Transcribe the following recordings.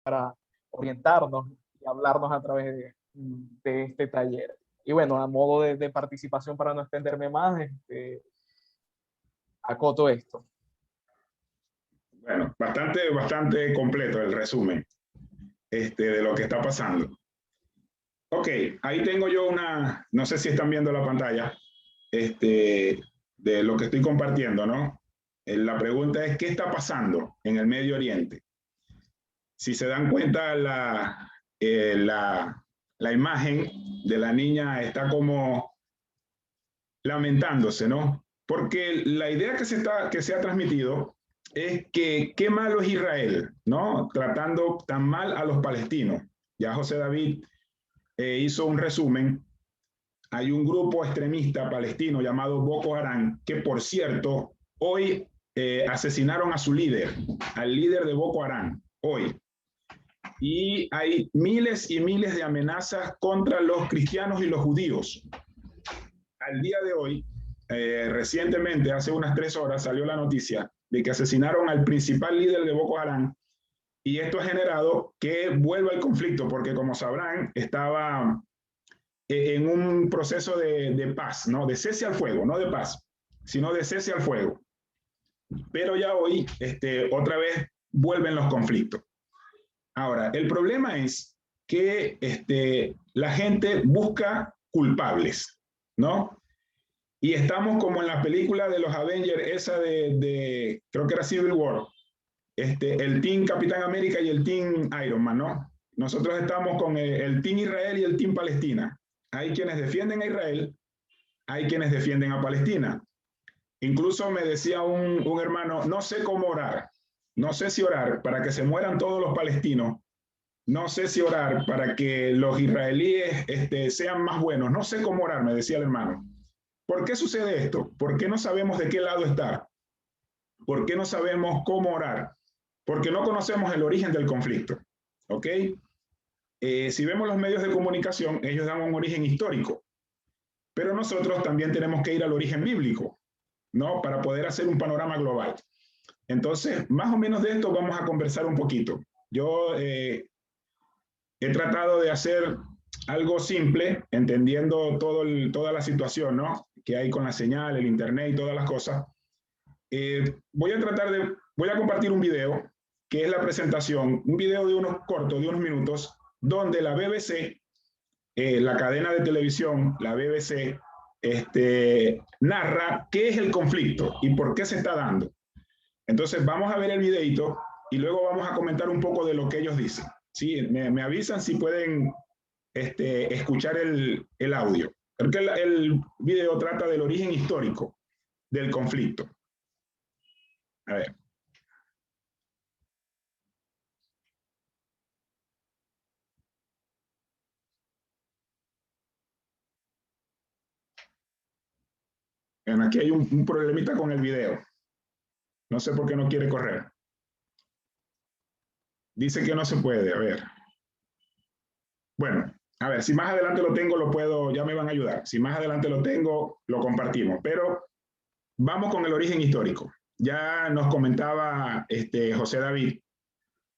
para orientarnos y hablarnos a través de este taller. Y bueno, a modo de participación, para no extenderme más, acoto esto. Bueno, bastante completo el resumen de lo que está pasando. Ok, ahí tengo yo una, no sé si están viendo la pantalla, de lo que estoy compartiendo, ¿no? La pregunta es, ¿qué está pasando en el Medio Oriente? Si se dan cuenta, la imagen de la niña está como lamentándose, ¿no? Porque la idea que se ha transmitido es que qué malo es Israel, ¿no? Tratando tan mal a los palestinos. Ya José David hizo un resumen. Hay un grupo extremista palestino llamado Boko Haram, que por cierto, hoy asesinaron a su líder, al líder de Boko Haram, hoy. Y hay miles y miles de amenazas contra los cristianos y los judíos. Al día de hoy, recientemente, hace unas 3 horas, salió la noticia de que asesinaron al principal líder de Boko Haram, y esto ha generado que vuelva el conflicto, porque como sabrán, estaba en un proceso de paz, ¿no? De cese al fuego, no de paz, sino de cese al fuego. Pero ya hoy, otra vez, vuelven los conflictos. Ahora, el problema es que la gente busca culpables, ¿no? Y estamos como en la película de los Avengers, esa creo que era Civil War, el Team Capitán América y el Team Iron Man, ¿no? Nosotros estamos con el Team Israel y el Team Palestina. Hay quienes defienden a Israel, hay quienes defienden a Palestina. Incluso me decía un hermano, no sé cómo orar, no sé si orar para que se mueran todos los palestinos, no sé si orar para que los israelíes sean más buenos, no sé cómo orar, me decía el hermano. ¿Por qué sucede esto? ¿Por qué no sabemos de qué lado estar? ¿Por qué no sabemos cómo orar? Porque no conocemos el origen del conflicto, ¿ok? Si vemos los medios de comunicación, ellos dan un origen histórico, pero nosotros también tenemos que ir al origen bíblico, ¿no? Para poder hacer un panorama global. Entonces, más o menos de esto vamos a conversar un poquito. Yo he tratado de hacer algo simple, entendiendo toda la situación, ¿no? Que hay con la señal, el internet y todas las cosas. Voy a compartir un video, que es la presentación, un video de unos cortos, de unos minutos, donde la BBC, la cadena de televisión, la BBC, narra qué es el conflicto y por qué se está dando. Entonces vamos a ver el videito y luego vamos a comentar un poco de lo que ellos dicen. ¿Sí? Me avisan si pueden escuchar el audio. Porque el video trata del origen histórico del conflicto. A ver. Bueno, aquí hay un problemita con el video. No sé por qué no quiere correr. Dice que no se puede, a ver. Bueno, a ver, si más adelante lo tengo, lo puedo, ya me van a ayudar. Si más adelante lo tengo, lo compartimos. Pero vamos con el origen histórico. Ya nos comentaba José David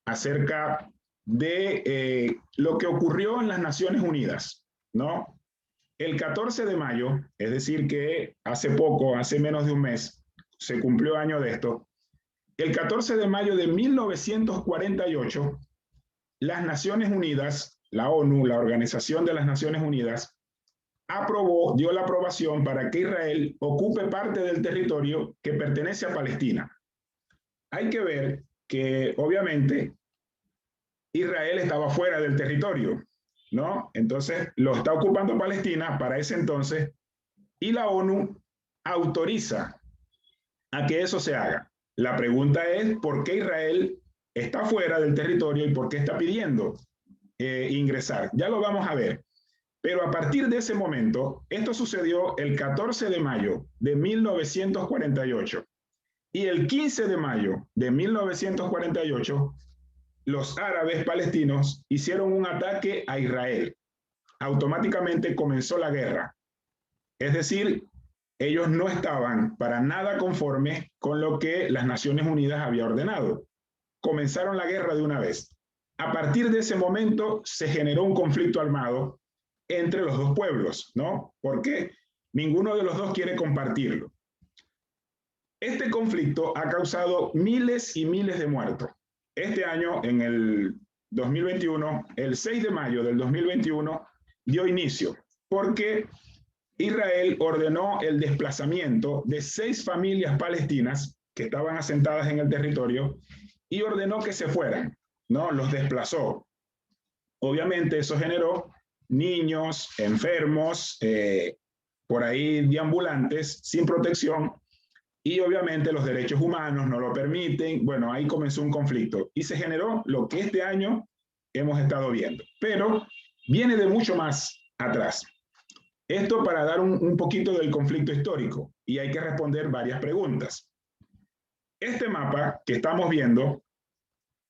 acerca de lo que ocurrió en las Naciones Unidas, ¿no? El 14 de mayo, es decir, que hace poco, hace menos de un mes, se cumplió año de esto. El 14 de mayo de 1948, las Naciones Unidas, la ONU, la Organización de las Naciones Unidas, dio la aprobación para que Israel ocupe parte del territorio que pertenece a Palestina. Hay que ver que, obviamente, Israel estaba fuera del territorio, ¿no? Entonces, lo está ocupando Palestina para ese entonces, y la ONU autoriza a que eso se haga. La pregunta es, ¿por qué Israel está fuera del territorio y por qué está pidiendo ingresar? Ya lo vamos a ver. Pero a partir de ese momento, esto sucedió el 14 de mayo de 1948. Y el 15 de mayo de 1948, los árabes palestinos hicieron un ataque a Israel. Automáticamente comenzó la guerra. Es decir, ellos no estaban para nada conformes con lo que las Naciones Unidas había ordenado. Comenzaron la guerra de una vez. A partir de ese momento se generó un conflicto armado entre los dos pueblos, ¿no? Porque ninguno de los dos quiere compartirlo. Este conflicto ha causado miles y miles de muertos. Este año, en el 2021, el 6 de mayo del 2021, dio inicio, porque Israel ordenó el desplazamiento de 6 familias palestinas que estaban asentadas en el territorio y ordenó que se fueran, ¿no? Los desplazó. Obviamente eso generó niños, enfermos, por ahí deambulantes, sin protección, y obviamente los derechos humanos no lo permiten. Bueno, ahí comenzó un conflicto y se generó lo que este año hemos estado viendo, pero viene de mucho más atrás. Esto para dar un poquito del conflicto histórico, y hay que responder varias preguntas. Este mapa que estamos viendo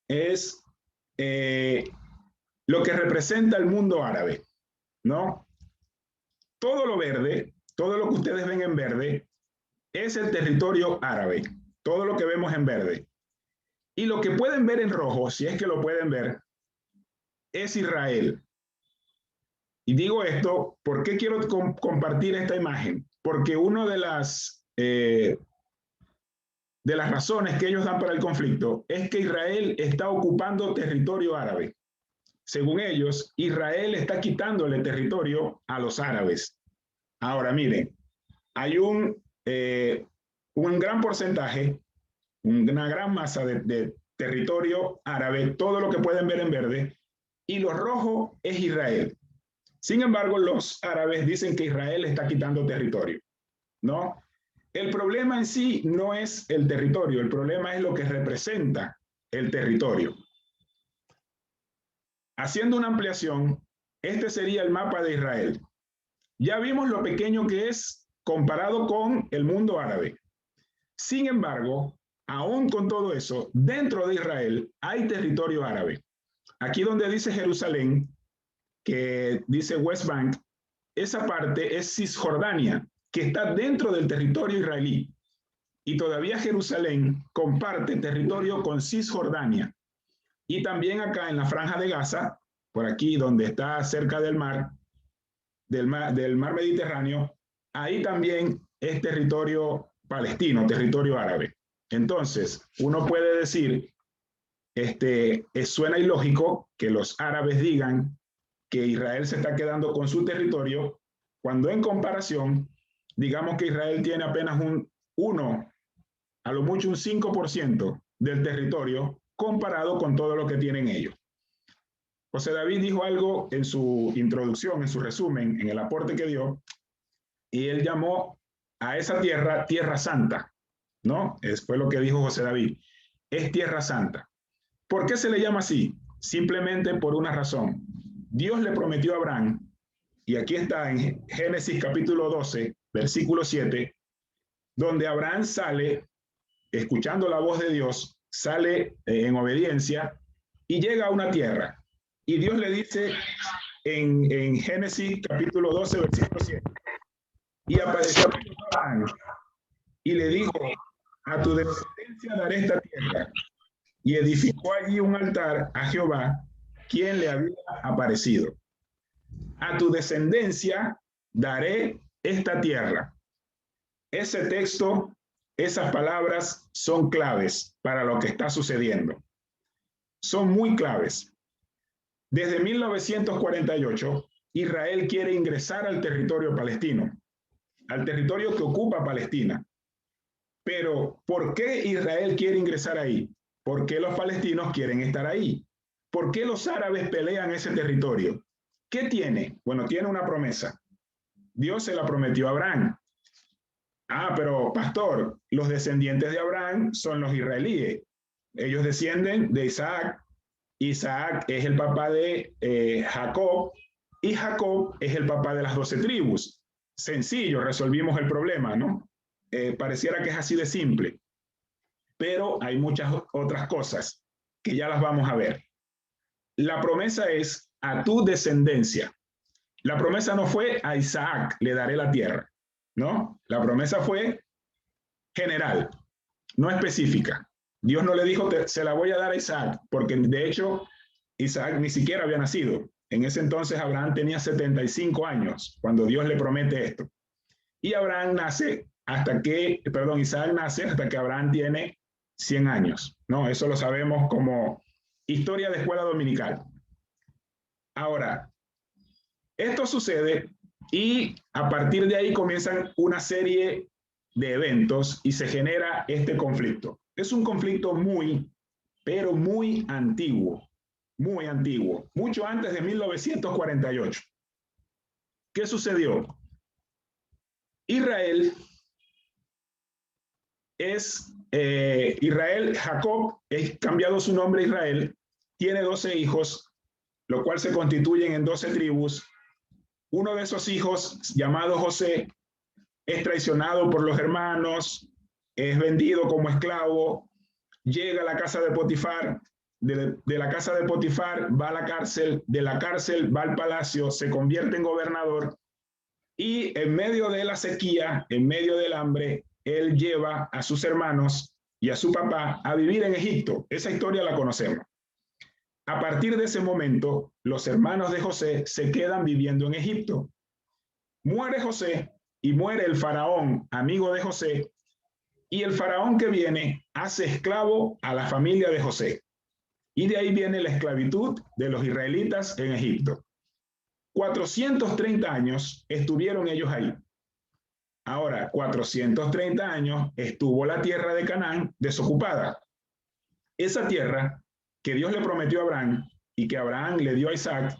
es lo que representa el mundo árabe, ¿no? Todo lo verde, todo lo que ustedes ven en verde, es el territorio árabe, todo lo que vemos en verde. Y lo que pueden ver en rojo, si es que lo pueden ver, es Israel. Y digo esto, ¿por qué quiero compartir esta imagen? Porque una de las razones que ellos dan para el conflicto es que Israel está ocupando territorio árabe. Según ellos, Israel está quitándole territorio a los árabes. Ahora, miren, hay un gran porcentaje, una gran masa de territorio árabe, todo lo que pueden ver en verde, y lo rojo es Israel. Sin embargo, los árabes dicen que Israel está quitando territorio, ¿no? El problema en sí no es el territorio, el problema es lo que representa el territorio. Haciendo una ampliación, este sería el mapa de Israel. Ya vimos lo pequeño que es comparado con el mundo árabe. Sin embargo, aún con todo eso, dentro de Israel hay territorio árabe. Aquí donde dice Jerusalén, que dice West Bank, esa parte es Cisjordania, que está dentro del territorio israelí. Y todavía Jerusalén comparte territorio con Cisjordania. Y también acá en la Franja de Gaza, por aquí donde está cerca del mar Mediterráneo, ahí también es territorio palestino, territorio árabe. Entonces, uno puede decir, suena ilógico que los árabes digan que Israel se está quedando con su territorio, cuando en comparación, digamos que Israel tiene apenas a lo mucho un 5% del territorio comparado con todo lo que tienen ellos. José David dijo algo en su introducción, en su resumen, en el aporte que dio, y él llamó a esa tierra Tierra Santa, ¿no? Fue lo que dijo José David. Es Tierra Santa. ¿Por qué se le llama así? Simplemente por una razón. Dios le prometió a Abraham, y aquí está en Génesis capítulo 12, versículo 7, donde Abraham sale, escuchando la voz de Dios, sale en obediencia y llega a una tierra. Y Dios le dice en Génesis capítulo 12, versículo 7, y apareció Abraham y le dijo, a tu descendencia daré esta tierra. Y edificó allí un altar a Jehová, quien le había aparecido. A tu descendencia daré esta tierra. Ese texto, esas palabras son claves para lo que está sucediendo. Son muy claves. Desde 1948, Israel quiere ingresar al territorio palestino, al territorio que ocupa Palestina. Pero, ¿por qué Israel quiere ingresar ahí? ¿Por qué los palestinos quieren estar ahí? ¿Por qué los árabes pelean ese territorio? ¿Qué tiene? Bueno, tiene una promesa. Dios se la prometió a Abraham. Ah, pero pastor, los descendientes de Abraham son los israelíes. Ellos descienden de Isaac. Isaac es el papá de Jacob y Jacob es el papá de las 12 tribus. Sencillo, resolvimos el problema, ¿no? Pareciera que es así de simple, pero hay muchas otras cosas que ya las vamos a ver. La promesa es a tu descendencia. La promesa no fue a Isaac le daré la tierra, ¿no? La promesa fue general, no específica. Dios no le dijo se la voy a dar a Isaac, porque de hecho Isaac ni siquiera había nacido. En ese entonces Abraham tenía 75 años cuando Dios le promete esto. Y Isaac nace hasta que Abraham tiene 100 años, ¿no? Eso lo sabemos como historia de escuela dominical. Ahora, esto sucede y a partir de ahí comienzan una serie de eventos y se genera este conflicto. Es un conflicto pero muy antiguo, mucho antes de 1948. ¿Qué sucedió? Jacob, es cambiado su nombre a Israel, tiene 12 hijos, lo cual se constituyen en 12 tribus. Uno de esos hijos, llamado José, es traicionado por los hermanos, es vendido como esclavo, llega a la casa de Potifar, de la casa de Potifar va a la cárcel, de la cárcel va al palacio, se convierte en gobernador y en medio de la sequía, en medio del hambre, él lleva a sus hermanos y a su papá a vivir en Egipto. Esa historia la conocemos. A partir de ese momento, los hermanos de José se quedan viviendo en Egipto. Muere José y muere el faraón, amigo de José, y el faraón que viene hace esclavo a la familia de José. Y de ahí viene la esclavitud de los israelitas en Egipto. 430 años estuvieron ellos ahí. Ahora, 430 años estuvo la tierra de Canaán desocupada. Esa tierra que Dios le prometió a Abraham y que Abraham le dio a Isaac,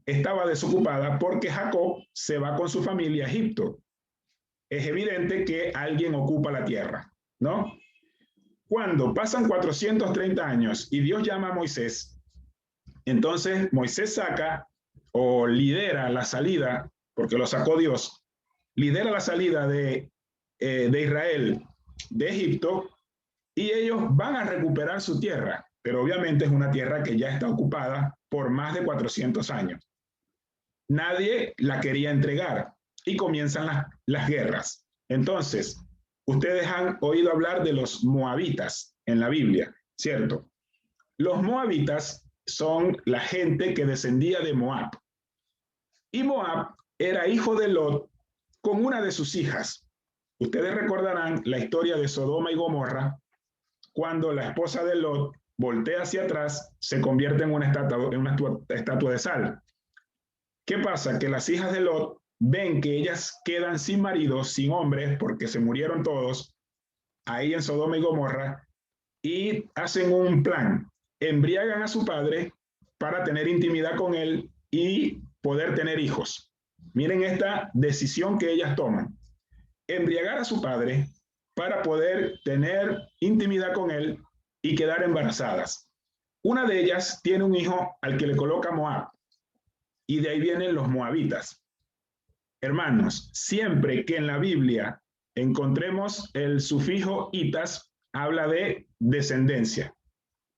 estaba desocupada porque Jacob se va con su familia a Egipto. Es evidente que alguien ocupa la tierra, ¿no? Cuando pasan 430 años y Dios llama a Moisés, entonces Moisés saca o lidera la salida, porque lo sacó Dios, lidera la salida de Israel de Egipto y ellos van a recuperar su tierra, pero obviamente es una tierra que ya está ocupada por más de 400 años. Nadie la quería entregar y comienzan las guerras. Entonces, ustedes han oído hablar de los moabitas en la Biblia, ¿cierto? Los moabitas son la gente que descendía de Moab. Y Moab era hijo de Lot con una de sus hijas. Ustedes recordarán la historia de Sodoma y Gomorra, cuando la esposa de Lot voltea hacia atrás, se convierte en una estatua de sal. ¿Qué pasa? Que las hijas de Lot ven que ellas quedan sin maridos, sin hombres, porque se murieron todos ahí en Sodoma y Gomorra, y hacen un plan. Embriagan a su padre para tener intimidad con él y poder tener hijos. Miren esta decisión que ellas toman. Embriagar a su padre para poder tener intimidad con él y quedar embarazadas. Una de ellas tiene un hijo al que le coloca Moab, y de ahí vienen los moabitas. Hermanos, siempre que en la Biblia encontremos el sufijo itas, habla de descendencia,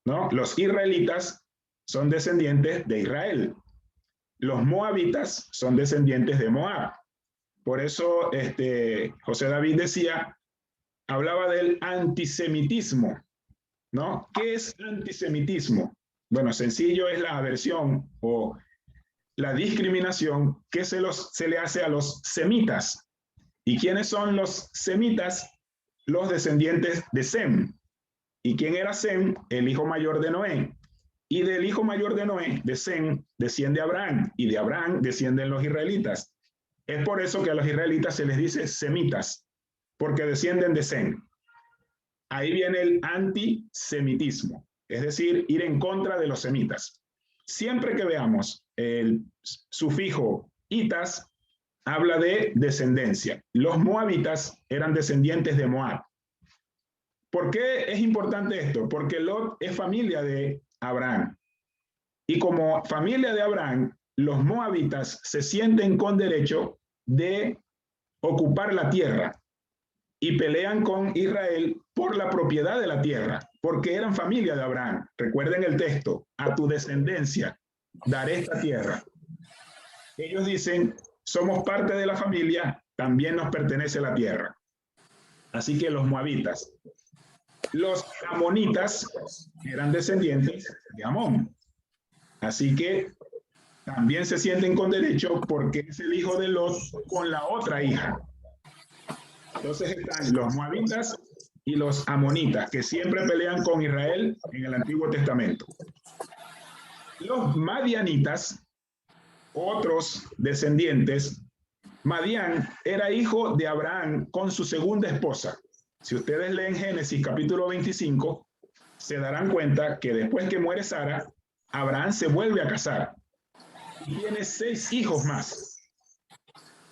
¿no? Los israelitas son descendientes de Israel. Los moabitas son descendientes de Moab. Por eso José David hablaba del antisemitismo, ¿no? ¿Qué es antisemitismo? Bueno, sencillo, es la aversión o la discriminación que se le hace a los semitas. ¿Y quiénes son los semitas? Los descendientes de Sem. ¿Y quién era Sem? El hijo mayor de Noé. Y del hijo mayor de Noé, de Sem, desciende Abraham, y de Abraham descienden los israelitas. Es por eso que a los israelitas se les dice semitas, porque descienden de Sem. Ahí viene el antisemitismo, es decir, ir en contra de los semitas. Siempre que veamos el sufijo itas, habla de descendencia. Los moabitas eran descendientes de Moab. ¿Por qué es importante esto? Porque Lot es familia de Abraham. Y como familia de Abraham, los moabitas se sienten con derecho de ocupar la tierra y pelean con Israel por la propiedad de la tierra, porque eran familia de Abraham. Recuerden el texto, a tu descendencia daré esta tierra. Ellos dicen, somos parte de la familia, también nos pertenece la tierra. Así que los moabitas. Los amonitas eran descendientes de Amón. Así que también se sienten con derecho porque es el hijo de Lot con la otra hija. Entonces están los moabitas y los amonitas, que siempre pelean con Israel en el Antiguo Testamento. Los madianitas, otros descendientes. Madián era hijo de Abraham con su segunda esposa. Si ustedes leen Génesis capítulo 25, se darán cuenta que después que muere Sara, Abraham se vuelve a casar y tiene 6 hijos más.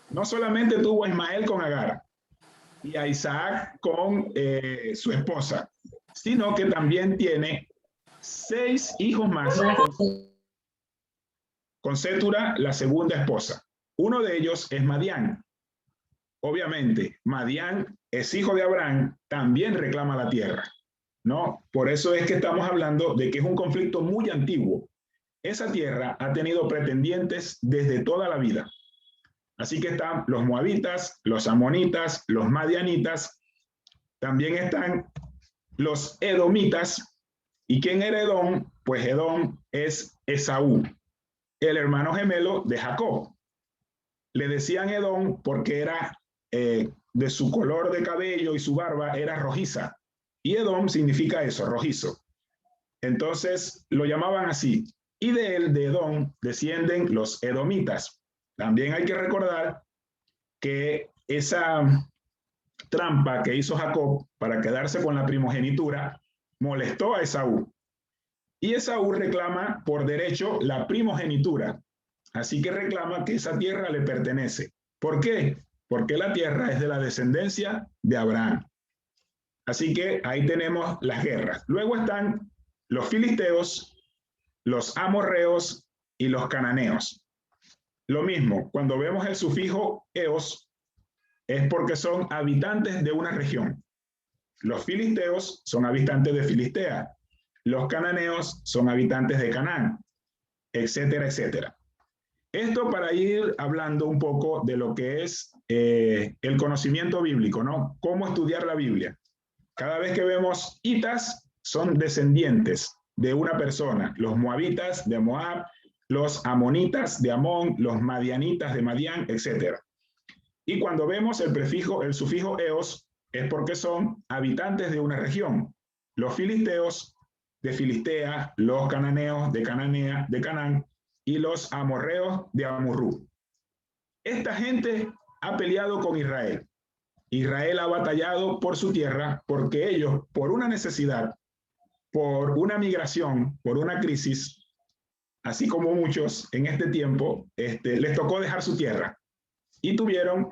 No solamente tuvo a Ismael con Agar y a Isaac con su esposa, sino que también tiene 6 hijos más con Sétura, la segunda esposa. Uno de ellos es Madián. Obviamente, Madián es hijo de Abraham, también reclama la tierra, ¿no? Por eso es que estamos hablando de que es un conflicto muy antiguo. Esa tierra ha tenido pretendientes desde toda la vida. Así que están los moabitas, los amonitas, los madianitas, también están los edomitas. ¿Y quién era Edom? Pues Edom es Esaú, el hermano gemelo de Jacob. Le decían Edom porque era de su color de cabello y su barba era rojiza. Y Edom significa eso, rojizo. Entonces lo llamaban así. Y de él, de Edom, descienden los edomitas. También hay que recordar que esa trampa que hizo Jacob para quedarse con la primogenitura molestó a Esaú. Y Esaú reclama por derecho la primogenitura. Así que reclama que esa tierra le pertenece. ¿Por qué? Porque la tierra es de la descendencia de Abraham. Así que ahí tenemos las guerras. Luego están los filisteos, los amorreos y los cananeos. Lo mismo, cuando vemos el sufijo eos, es porque son habitantes de una región. Los filisteos son habitantes de Filistea. Los cananeos son habitantes de Canaán, etcétera, etcétera. Esto para ir hablando un poco de lo que es el conocimiento bíblico, ¿no? Cómo estudiar la Biblia. Cada vez que vemos hitas, son descendientes de una persona. Los moabitas de Moab, los amonitas de Amón, los madianitas de Madián, etc. Y cuando vemos el sufijo eos, es porque son habitantes de una región. Los filisteos de Filistea, los cananeos de Cananea, de Canaán, y los amorreos de Amurrú. Esta gente ha peleado con Israel. Israel ha batallado por su tierra porque ellos, por una necesidad, por una migración, por una crisis, así como muchos en este tiempo, les tocó dejar su tierra. Y tuvieron,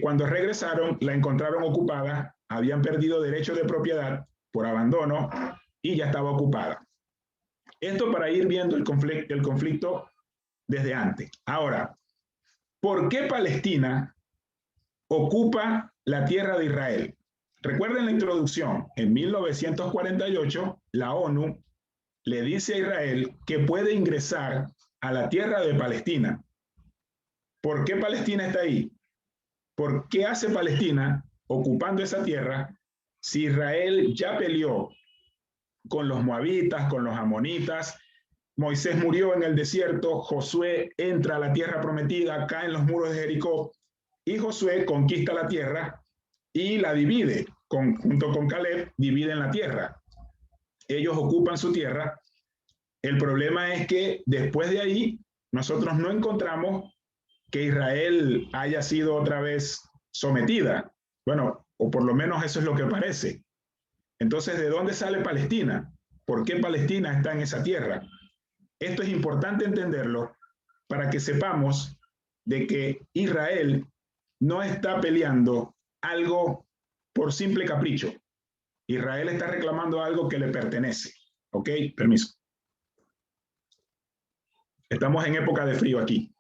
cuando regresaron, la encontraron ocupada, habían perdido derechos de propiedad por abandono y ya estaba ocupada. Esto para ir viendo el conflicto desde antes. Ahora, ¿por qué Palestina ocupa la tierra de Israel? Recuerden la introducción. En 1948, la ONU le dice a Israel que puede ingresar a la tierra de Palestina. ¿Por qué Palestina está ahí? ¿Por qué hace Palestina ocupando esa tierra si Israel ya peleó con los moabitas, con los amonitas? Moisés murió en el desierto, Josué entra a la tierra prometida, caen los muros de Jericó y Josué conquista la tierra y la divide, junto con Caleb, dividen la tierra. Ellos ocupan su tierra. El problema es que después de ahí nosotros no encontramos que Israel haya sido otra vez sometida. Bueno, o por lo menos eso es lo que parece. Entonces, ¿de dónde sale Palestina? ¿Por qué Palestina está en esa tierra? Esto es importante entenderlo para que sepamos de que Israel no está peleando algo por simple capricho. Israel está reclamando algo que le pertenece. ¿Ok? Permiso. Estamos en época de frío aquí.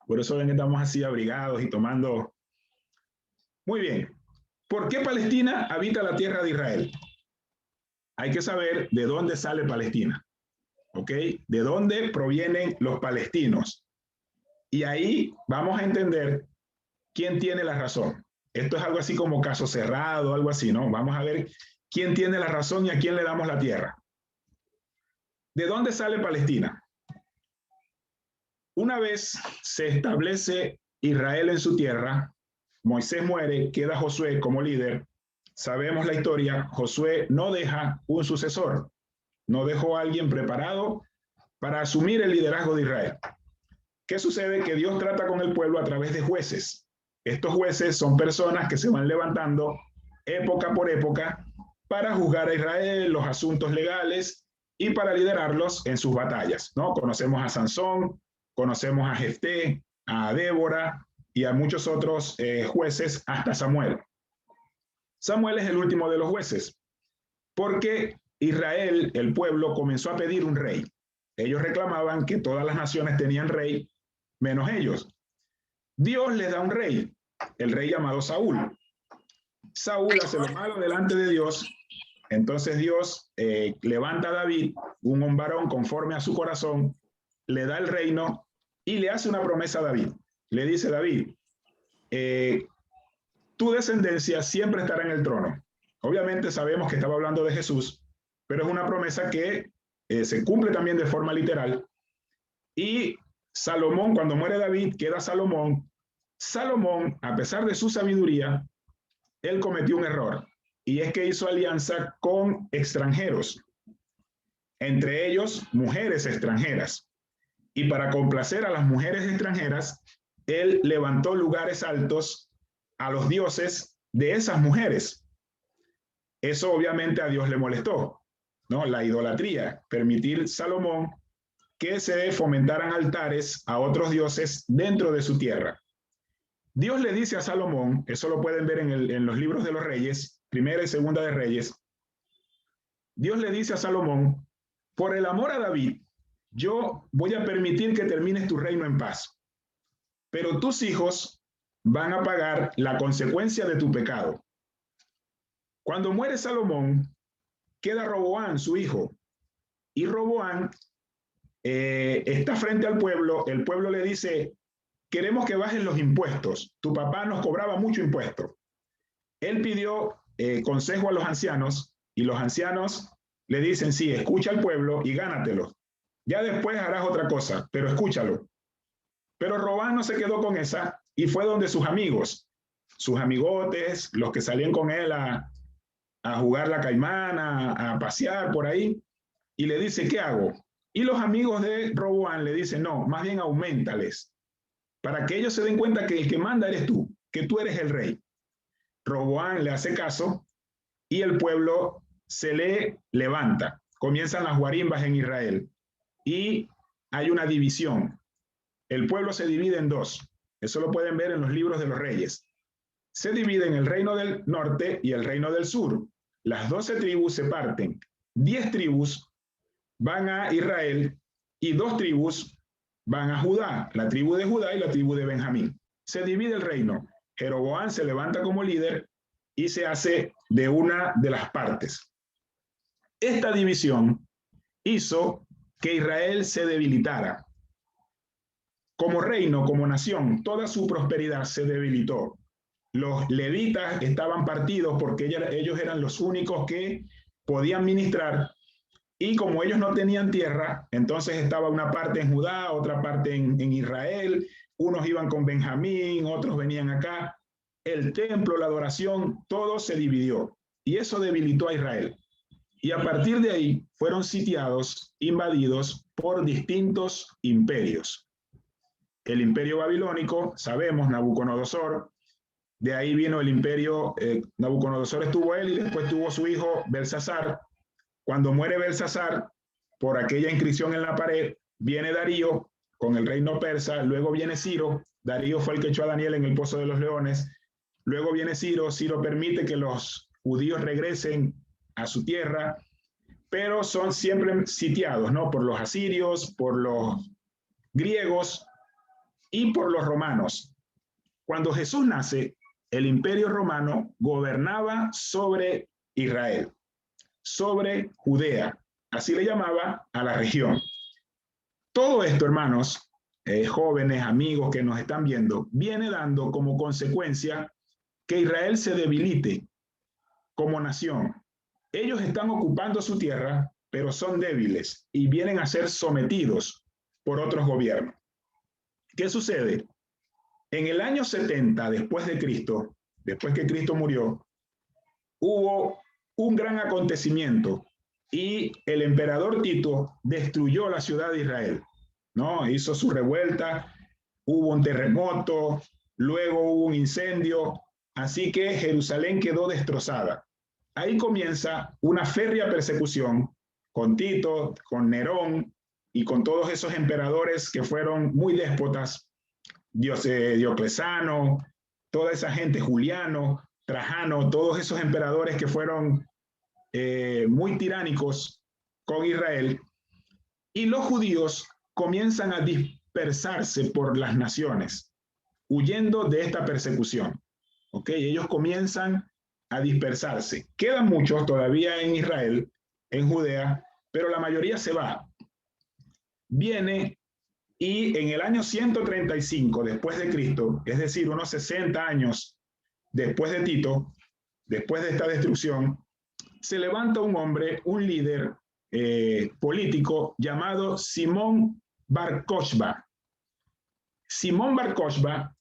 Por eso ven que estamos así abrigados y tomando. Muy bien. ¿Por qué Palestina habita la tierra de Israel? Hay que saber de dónde sale Palestina. ¿Ok? De dónde provienen los palestinos. Y ahí vamos a entender quién tiene la razón. Esto es algo así como caso cerrado, algo así, ¿no? Vamos a ver quién tiene la razón y a quién le damos la tierra. ¿De dónde sale Palestina? Una vez se establece Israel en su tierra, Moisés muere, queda Josué como líder. Sabemos la historia, Josué no deja un sucesor, no dejó a alguien preparado para asumir el liderazgo de Israel. ¿Qué sucede? Que Dios trata con el pueblo a través de jueces. Estos jueces son personas que se van levantando época por época para juzgar a Israel, los asuntos legales y para liderarlos en sus batallas, ¿no? Conocemos a Sansón, conocemos a Jefté, a Débora y a muchos otros jueces hasta Samuel. Samuel es el último de los jueces, porque Israel, el pueblo, comenzó a pedir un rey. Ellos reclamaban que todas las naciones tenían rey, menos ellos. Dios les da un rey, el rey llamado Saúl. Saúl hace lo malo delante de Dios, entonces Dios levanta a David, un varón conforme a su corazón, le da el reino y le hace una promesa a David. Le dice: David, tu descendencia siempre estará en el trono. Obviamente sabemos que estaba hablando de Jesús, pero es una promesa que se cumple también de forma literal. Y Salomón, cuando muere David, queda Salomón. Salomón, a pesar de su sabiduría, él cometió un error, y es que hizo alianza con extranjeros, entre ellos mujeres extranjeras. Y para complacer a las mujeres extranjeras, él levantó lugares altos a los dioses de esas mujeres. Eso obviamente a Dios le molestó, ¿no? La idolatría, permitir Salomón que se fomentaran altares a otros dioses dentro de su tierra. Dios le dice a Salomón, eso lo pueden ver en los libros de los reyes, Primera y Segunda de Reyes. Dios le dice a Salomón: por el amor a David, yo voy a permitir que termines tu reino en paz, pero tus hijos van a pagar la consecuencia de tu pecado. Cuando muere Salomón, queda Roboam, su hijo, y Roboam está frente al pueblo. El pueblo le dice: queremos que bajen los impuestos, tu papá nos cobraba mucho impuesto. Él pidió consejo a los ancianos, y los ancianos le dicen: sí, escucha al pueblo y gánatelo. Ya después harás otra cosa, pero escúchalo. Pero Roboam no se quedó con esa y fue donde sus amigos, sus amigotes, los que salían con él a jugar la caimana, a pasear por ahí, y le dice: ¿qué hago? Y los amigos de Roboam le dicen: no, más bien auméntales, para que ellos se den cuenta que el que manda eres tú, que tú eres el rey. Roboam le hace caso y el pueblo se le levanta. Comienzan las guarimbas en Israel y hay una división. El pueblo se divide en dos. Eso lo pueden ver en los libros de los reyes. Se divide en el reino del norte y el reino del sur. Las 12 tribus se parten. 10 tribus van a Israel y 2 tribus van a Judá, la tribu de Judá y la tribu de Benjamín. Se divide el reino. Jeroboam se levanta como líder y se hace de una de las partes. Esta división hizo que Israel se debilitara. Como reino, como nación, toda su prosperidad se debilitó. Los levitas estaban partidos porque ellos eran los únicos que podían ministrar, y como ellos no tenían tierra, entonces estaba una parte en Judá, otra parte en Israel, unos iban con Benjamín, otros venían acá. El templo, la adoración, todo se dividió, y eso debilitó a Israel. Y a partir de ahí fueron sitiados, invadidos por distintos imperios. El imperio babilónico, sabemos, Nabucodonosor. De ahí vino el imperio, Nabucodonosor estuvo él y después tuvo su hijo Belsasar. Cuando muere Belsasar, por aquella inscripción en la pared, viene Darío con el reino persa, luego viene Ciro. Darío fue el que echó a Daniel en el pozo de los leones. Luego viene Ciro. Ciro permite que los judíos regresen a su tierra, pero son siempre sitiados, ¿no? Por los asirios, por los griegos y por los romanos. Cuando Jesús nace, el imperio romano gobernaba sobre Israel, sobre Judea, así le llamaba a la región. Todo esto, hermanos, jóvenes, amigos que nos están viendo, viene dando como consecuencia que Israel se debilite como nación. Ellos están ocupando su tierra, pero son débiles y vienen a ser sometidos por otros gobiernos. ¿Qué sucede? En el año 70 después de Cristo, después que Cristo murió, hubo un gran acontecimiento y el emperador Tito destruyó la ciudad de Israel, ¿no? Hizo su revuelta, hubo un terremoto, luego hubo un incendio, así que Jerusalén quedó destrozada. Ahí comienza una férrea persecución con Tito, con Nerón y con todos esos emperadores que fueron muy déspotas, Diocleciano, toda esa gente, Juliano, Trajano, todos esos emperadores que fueron muy tiránicos con Israel, y los judíos comienzan a dispersarse por las naciones, huyendo de esta persecución. ¿Ok? Ellos comienzan a dispersarse. Quedan muchos todavía en Israel, en Judea, pero la mayoría se va. Viene y en el año 135 después de Cristo, es decir, unos 60 años después de Tito, después de esta destrucción, se levanta un hombre, un líder político llamado Simón Bar Kokhba. Simón Bar Kokhba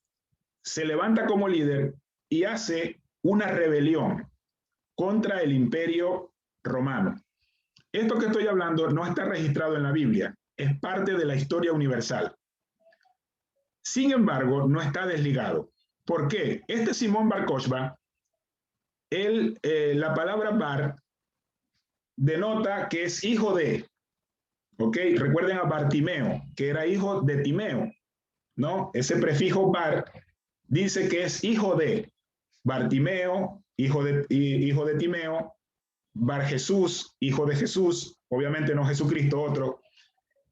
se levanta como líder y hace una rebelión contra el Imperio Romano. Esto que estoy hablando no está registrado en la Biblia, es parte de la historia universal. Sin embargo, no está desligado. ¿Por qué? Este Simón Bar Kokhba, la palabra Bar denota que es hijo de, ¿ok? Recuerden a Bartimeo, que era hijo de Timeo, ¿no? Ese prefijo Bar dice que es hijo de Bartimeo, hijo de Timeo, Bar Jesús, hijo de Jesús, obviamente no Jesucristo, otro,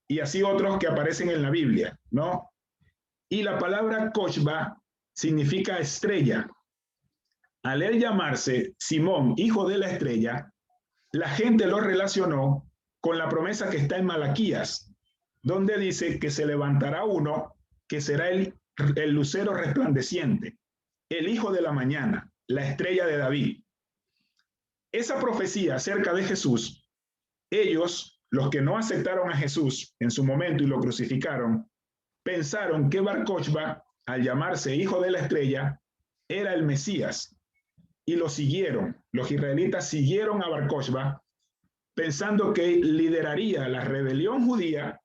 y así otros que aparecen en la Biblia, ¿no? Y la palabra Kokhba significa estrella. Al él llamarse Simón, hijo de la estrella, la gente lo relacionó con la promesa que está en Malaquías, donde dice que se levantará uno que será el lucero resplandeciente, el hijo de la mañana, la estrella de David. Esa profecía acerca de Jesús, ellos, los que no aceptaron a Jesús en su momento y lo crucificaron, pensaron que Bar Kokhba, al llamarse hijo de la estrella, era el Mesías, y lo siguieron. Los israelitas siguieron a Bar Kokhba pensando que lideraría la rebelión judía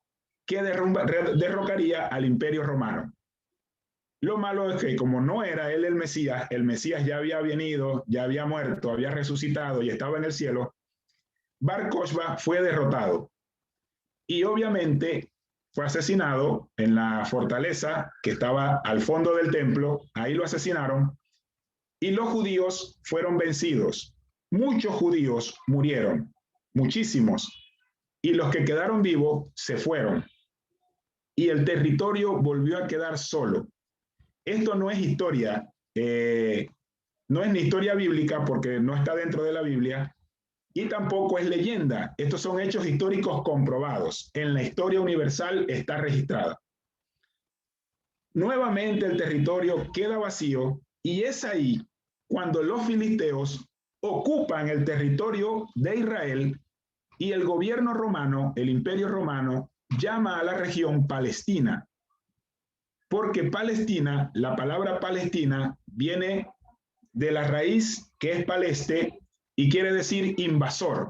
que derrocaría al Imperio Romano. Lo malo es que como no era él el Mesías ya había venido, ya había muerto, había resucitado y estaba en el cielo, Bar Kokhba fue derrotado y obviamente fue asesinado en la fortaleza que estaba al fondo del templo. Ahí lo asesinaron y los judíos fueron vencidos. Muchos judíos murieron, muchísimos, y los que quedaron vivos se fueron y el territorio volvió a quedar solo. Esto no es historia, no es ni historia bíblica porque no está dentro de la Biblia y tampoco es leyenda. Estos son hechos históricos comprobados. En la historia universal está registrada. Nuevamente el territorio queda vacío y es ahí cuando los filisteos ocupan el territorio de Israel y el gobierno romano, el Imperio Romano, llama a la región Palestina. Porque Palestina, la palabra Palestina viene de la raíz que es paleste y quiere decir invasor.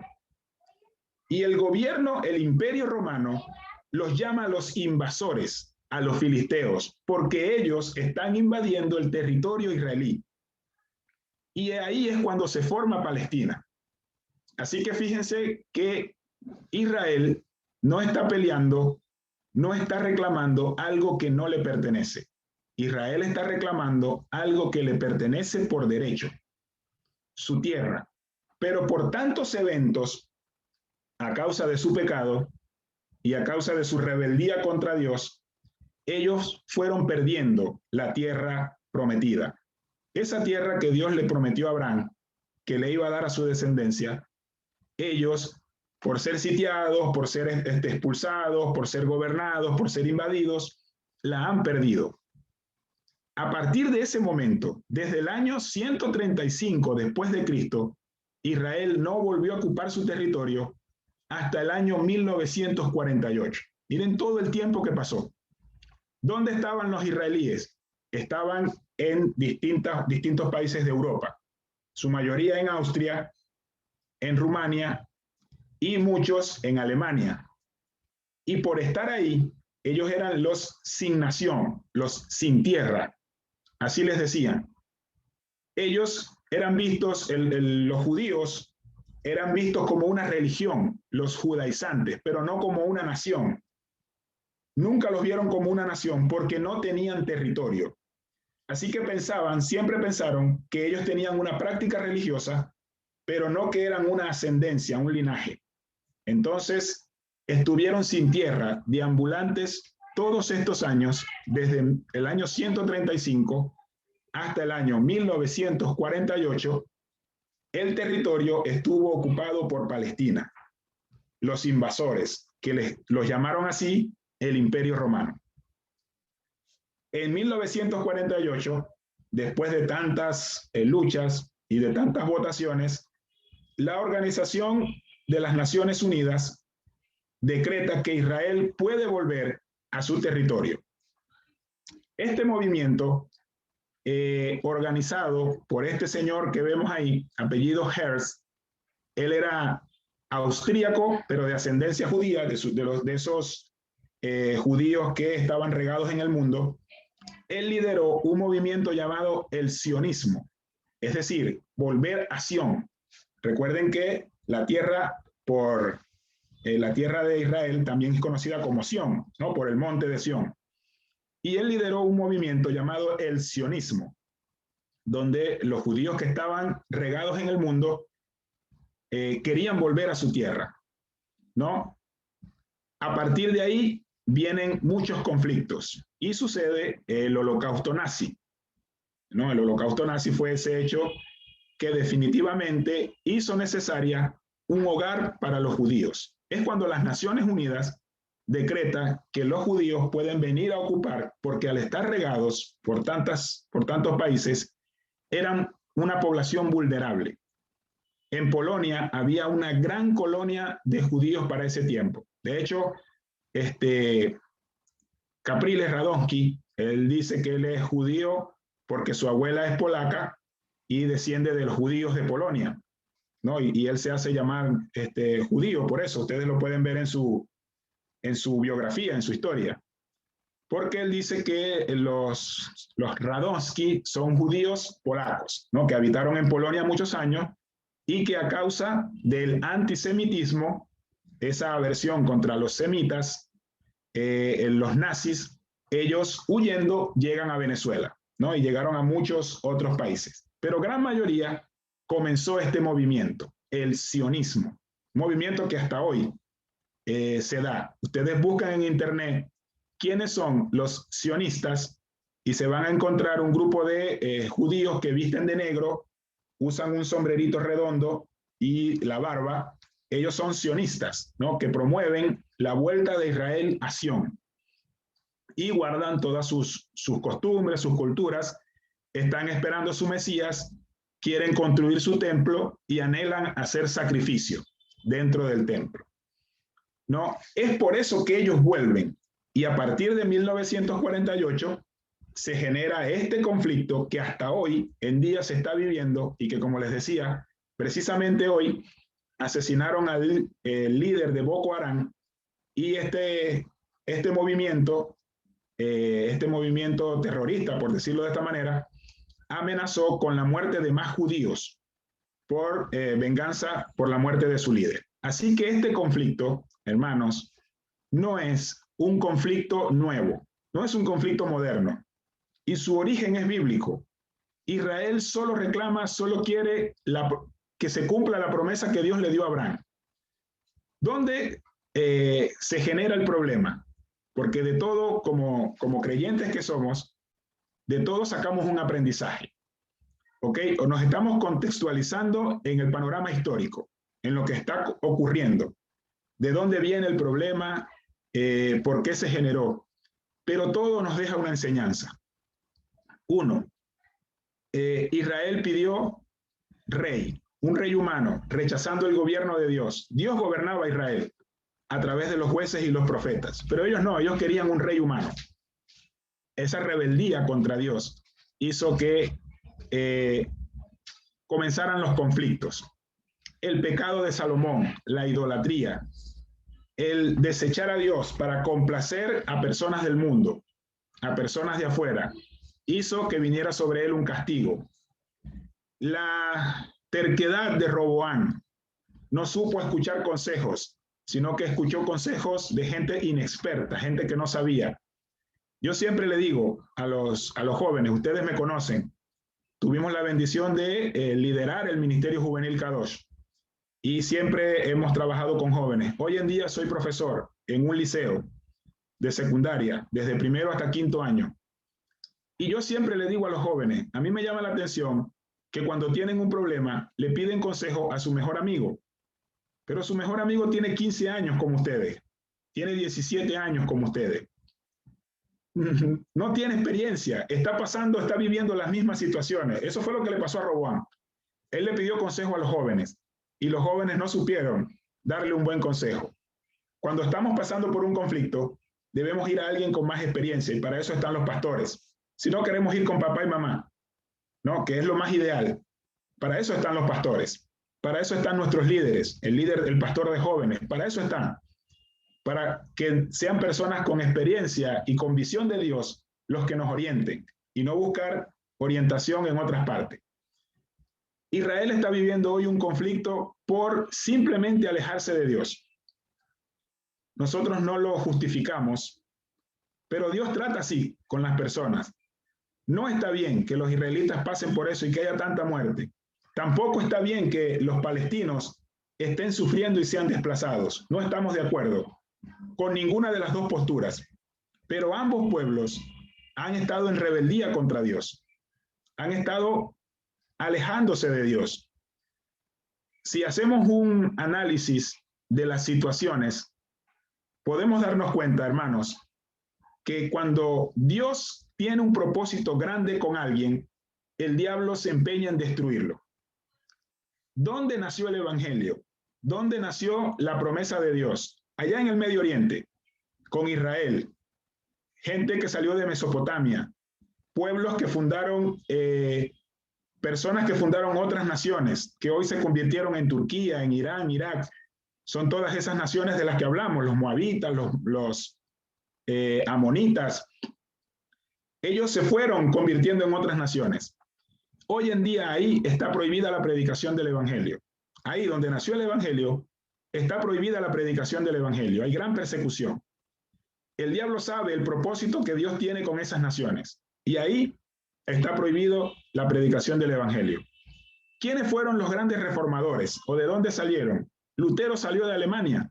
Y el gobierno, el Imperio Romano, los llama a los invasores, a los filisteos, porque ellos están invadiendo el territorio israelí. Y ahí es cuando se forma Palestina. Así que fíjense que Israel no está peleando, no está reclamando algo que no le pertenece. Israel está reclamando algo que le pertenece por derecho, su tierra. Pero por tantos eventos, a causa de su pecado y a causa de su rebeldía contra Dios, ellos fueron perdiendo la tierra prometida. Esa tierra que Dios le prometió a Abraham, que le iba a dar a su descendencia, ellos, por ser sitiados, por ser expulsados, por ser gobernados, por ser invadidos, la han perdido. A partir de ese momento, desde el año 135 después de Cristo, Israel no volvió a ocupar su territorio hasta el año 1948. Miren todo el tiempo que pasó. ¿Dónde estaban los israelíes? Estaban en distintos países de Europa, su mayoría en Austria, en Rumania y muchos en Alemania. Y por estar ahí, ellos eran los sin nación, los sin tierra, así les decían. Ellos eran vistos, los judíos eran vistos como una religión, los judaizantes, pero no como una nación. Nunca los vieron como una nación porque no tenían territorio. Así que siempre pensaron que ellos tenían una práctica religiosa, pero no que eran una ascendencia, un linaje. Entonces, estuvieron sin tierra, deambulantes todos estos años, desde el año 135 hasta el año 1948, el territorio estuvo ocupado por Palestina, los invasores, que los llamaron así el Imperio Romano. En 1948, después de tantas luchas y de tantas votaciones, la Organización de las Naciones Unidas decreta que Israel puede volver a su territorio. Este movimiento, organizado por este señor que vemos ahí, apellido Herz, él era austríaco, pero de ascendencia judía, de esos judíos que estaban regados en el mundo. Él lideró un movimiento llamado el sionismo, es decir, volver a Sión. Recuerden que la tierra de Israel también es conocida como Sión, ¿no? Por el monte de Sión. Y él lideró un movimiento llamado el sionismo, donde los judíos que estaban regados en el mundo querían volver a su tierra, ¿no? A partir de ahí vienen muchos conflictos y sucede el holocausto nazi, ¿no? El holocausto nazi fue ese hecho que definitivamente hizo necesaria un hogar para los judíos. Es cuando las Naciones Unidas decreta que los judíos pueden venir a ocupar, porque al estar regados por tantos países, eran una población vulnerable. En Polonia había una gran colonia de judíos para ese tiempo. De hecho, Capriles Radonsky, él dice que él es judío porque su abuela es polaca y desciende de los judíos de Polonia, ¿no? Y él se hace llamar judío, por eso ustedes lo pueden ver en su biografía, en su historia. Porque él dice que los Radonsky son judíos polacos, ¿no? Que habitaron en Polonia muchos años y que a causa del antisemitismo, esa aversión contra los semitas, los nazis, ellos huyendo llegan a Venezuela, ¿no? Y llegaron a muchos otros países. Pero gran mayoría comenzó este movimiento, el sionismo, movimiento que hasta hoy se da. Ustedes buscan en internet quiénes son los sionistas y se van a encontrar un grupo de judíos que visten de negro, usan un sombrerito redondo y la barba. Ellos son sionistas, ¿no? Que promueven la vuelta de Israel a Sión y guardan todas sus costumbres, sus culturas, están esperando su Mesías, quieren construir su templo y anhelan hacer sacrificio dentro del templo. No, es por eso que ellos vuelven. Y a partir de 1948 se genera este conflicto que hasta hoy en día se está viviendo y que, como les decía, precisamente hoy asesinaron al líder de Boko Haram y este movimiento terrorista, por decirlo de esta manera, amenazó con la muerte de más judíos por venganza por la muerte de su líder. Así que este conflicto, hermanos, no es un conflicto nuevo, no es un conflicto moderno, y su origen es bíblico. Israel solo reclama, solo quiere que se cumpla la promesa que Dios le dio a Abraham. ¿Dónde se genera el problema? Porque de todo, como creyentes que somos, de todo sacamos un aprendizaje, ¿ok? O nos estamos contextualizando en el panorama histórico, en lo que está ocurriendo, de dónde viene el problema, por qué se generó, pero todo nos deja una enseñanza. Uno, Israel pidió rey, un rey humano, rechazando el gobierno de Dios. Dios gobernaba a Israel a través de los jueces y los profetas, pero ellos no, ellos querían un rey humano. esa rebeldía contra Dios hizo que comenzaran los conflictos. El pecado de Salomón, la idolatría, el desechar a Dios para complacer a personas del mundo, a personas de afuera, hizo que viniera sobre él un castigo. La terquedad de Roboam, no supo escuchar consejos, sino que escuchó consejos de gente inexperta, gente que no sabía. Yo siempre le digo a los jóvenes, ustedes me conocen, tuvimos la bendición de liderar el Ministerio Juvenil Kadosh y siempre hemos trabajado con jóvenes. Hoy en día soy profesor en un liceo de secundaria, desde primero hasta quinto año. Y yo siempre le digo a los jóvenes, a mí me llama la atención que cuando tienen un problema le piden consejo a su mejor amigo, pero su mejor amigo tiene 15 años como ustedes, tiene 17 años como ustedes. No tiene experiencia, está viviendo las mismas situaciones. Eso fue lo que le pasó a Roboam. Él le pidió consejo a los jóvenes y los jóvenes no supieron darle un buen consejo. Cuando estamos pasando por un conflicto, debemos ir a alguien con más experiencia y para eso están los pastores. Si no, queremos ir con papá y mamá, ¿no? Que es lo más ideal. Para eso están los pastores. Para eso están nuestros líderes, el líder, el pastor de jóvenes. Para eso están. Para que sean personas con experiencia y con visión de Dios los que nos orienten y no buscar orientación en otras partes. Israel está viviendo hoy un conflicto por simplemente alejarse de Dios. Nosotros no lo justificamos, pero Dios trata así con las personas. No está bien que los israelitas pasen por eso y que haya tanta muerte. Tampoco está bien que los palestinos estén sufriendo y sean desplazados. No estamos de acuerdo con ninguna de las dos posturas, pero ambos pueblos han estado en rebeldía contra Dios, han estado alejándose de Dios. Si hacemos un análisis de las situaciones, podemos darnos cuenta, hermanos, que cuando Dios tiene un propósito grande con alguien, el diablo se empeña en destruirlo. ¿Dónde nació el Evangelio? ¿Dónde nació la promesa de Dios? Allá en el Medio Oriente, con Israel, gente que salió de Mesopotamia, pueblos que fundaron, personas que fundaron otras naciones, que hoy se convirtieron en Turquía, en Irán, Irak. Son todas esas naciones de las que hablamos, los moabitas, los amonitas. Ellos se fueron convirtiendo en otras naciones. Hoy en día ahí está prohibida la predicación del Evangelio. Ahí donde nació el Evangelio, está prohibida la predicación del Evangelio. Hay gran persecución. El diablo sabe el propósito que Dios tiene con esas naciones. Y ahí está prohibido la predicación del Evangelio. ¿Quiénes fueron los grandes reformadores? ¿O de dónde salieron? Lutero salió de Alemania.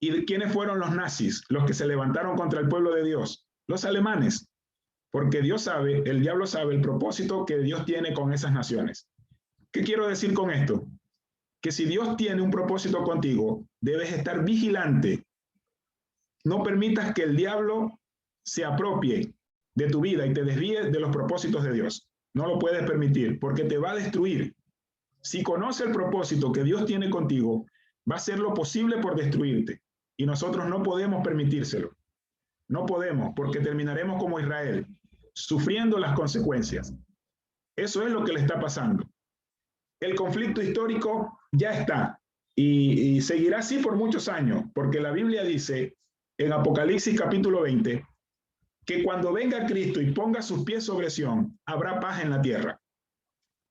¿Y quiénes fueron los nazis? Los que se levantaron contra el pueblo de Dios. Los alemanes. Porque Dios sabe, el diablo sabe el propósito que Dios tiene con esas naciones. ¿Qué quiero decir con esto? Que si Dios tiene un propósito contigo, debes estar vigilante. No permitas que el diablo se apropie de tu vida y te desvíe de los propósitos de Dios. No lo puedes permitir porque te va a destruir. Si conoce el propósito que Dios tiene contigo, va a hacer lo posible por destruirte. Y nosotros no podemos permitírselo. No podemos, porque terminaremos como Israel, sufriendo las consecuencias. Eso es lo que le está pasando. El conflicto histórico ya está y seguirá así por muchos años, porque la Biblia dice en Apocalipsis capítulo 20 que cuando venga Cristo y ponga sus pies sobre Sión, habrá paz en la tierra.